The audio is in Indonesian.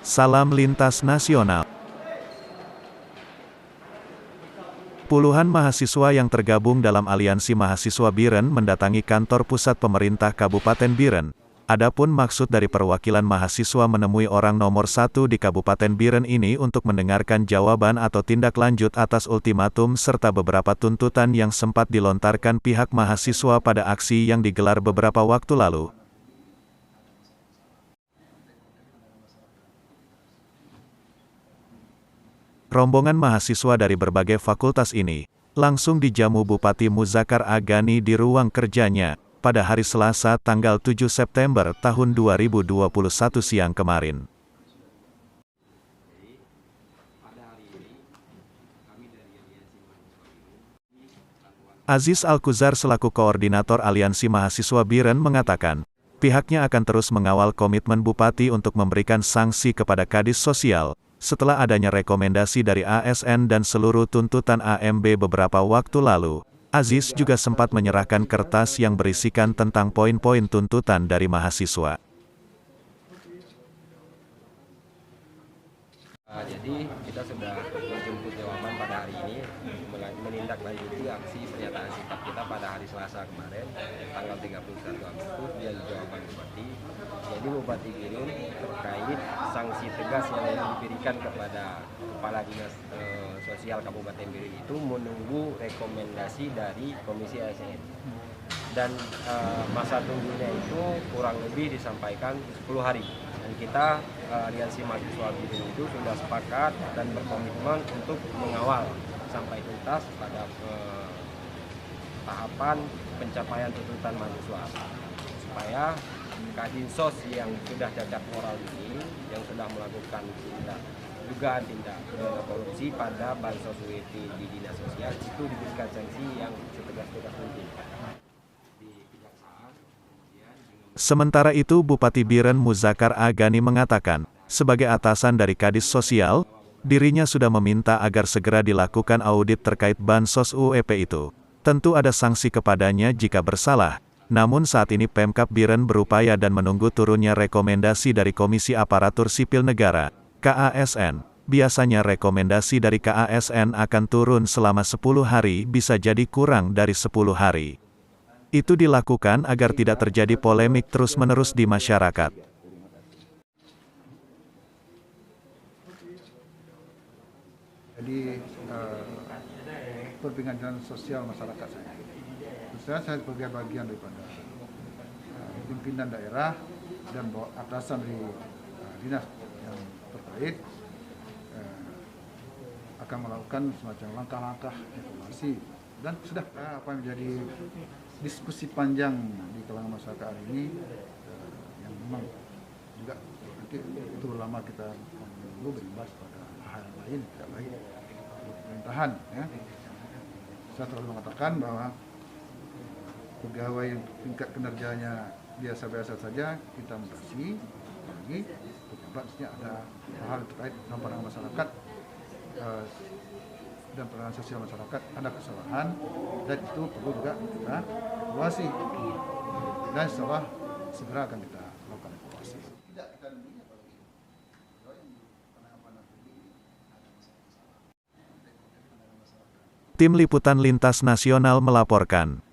Salam Lintas Nasional. Puluhan mahasiswa yang tergabung dalam Aliansi Mahasiswa Biren mendatangi kantor pusat pemerintah Kabupaten Biren. Adapun maksud dari perwakilan mahasiswa menemui orang nomor 1 di Kabupaten Biren ini untuk mendengarkan jawaban atau tindak lanjut atas ultimatum serta beberapa tuntutan yang sempat dilontarkan pihak mahasiswa pada aksi yang digelar beberapa waktu lalu. Rombongan mahasiswa dari berbagai fakultas ini langsung dijamu Bupati Muzakkar Agani di ruang kerjanya pada hari Selasa tanggal 7 September tahun 2021 siang kemarin. Aziz Alkuzar selaku koordinator Aliansi Mahasiswa Biren mengatakan, pihaknya akan terus mengawal komitmen Bupati untuk memberikan sanksi kepada Kadis Sosial, setelah adanya rekomendasi dari ASN dan seluruh tuntutan AMB beberapa waktu lalu. Aziz juga sempat menyerahkan kertas yang berisikan tentang poin-poin tuntutan dari mahasiswa. Jadi kita sudah menjemput jawaban pada hari ini, menindaklanjuti aksi pernyataan sikap kita pada hari Selasa kemarin, tanggal 31 Agustus, dan jawaban Bupati. Jadi Bupati Biren terkait sanksi tegas yang diberikan kepada Kepala Dinas Sosial Kabupaten Biren itu menunggu rekomendasi dari Komisi ASN. Dan masa tunggunya itu kurang lebih disampaikan 10 hari. Dan kita Aliansi Mahasiswa Biren itu sudah sepakat dan berkomitmen untuk mengawal sampai tuntas pada tahapan pencapaian tuntutan mahasiswa, supaya Kadinsos yang sudah cacat moral ini, yang sudah melakukan dugaan tindak pidana korupsi pada bansos UET di dinas sosial, itu diberikan sanksi yang setegas-tegas mungkin. Sementara itu Bupati Biren Muzakkar Agani mengatakan, sebagai atasan dari Kadis Sosial, dirinya sudah meminta agar segera dilakukan audit terkait bansos UEP itu. Tentu ada sanksi kepadanya jika bersalah. Namun saat ini Pemkab Biren berupaya dan menunggu turunnya rekomendasi dari Komisi Aparatur Sipil Negara, KASN. Biasanya rekomendasi dari KASN akan turun selama 10 hari, bisa jadi kurang dari 10 hari. Itu dilakukan agar tidak terjadi polemik terus-menerus di masyarakat. Jadi perbincangan sosial masyarakat saya sebagai bagian daripada pimpinan daerah dan atasan dari dinas yang terkait akan melakukan semacam langkah-langkah evaluasi, dan sudah apa yang menjadi diskusi panjang di kalangan masyarakat hari ini yang memang juga nanti itu lama kita menunggu berimbas pada hal lain tidak baik untuk pemerintahan. Ya. Saya selalu mengatakan bahwa pegawai yang tingkat kinerjanya biasa-biasa saja kita mutasi, apalagi pejabatnya ada hal terkait dengan pandangan masyarakat dan peranan sosial masyarakat, ada kesalahan, dan itu perlu juga kita evaluasi, dan insyaallah segera akan kita lakukan evaluasi. Tim Liputan Lintas Nasional melaporkan.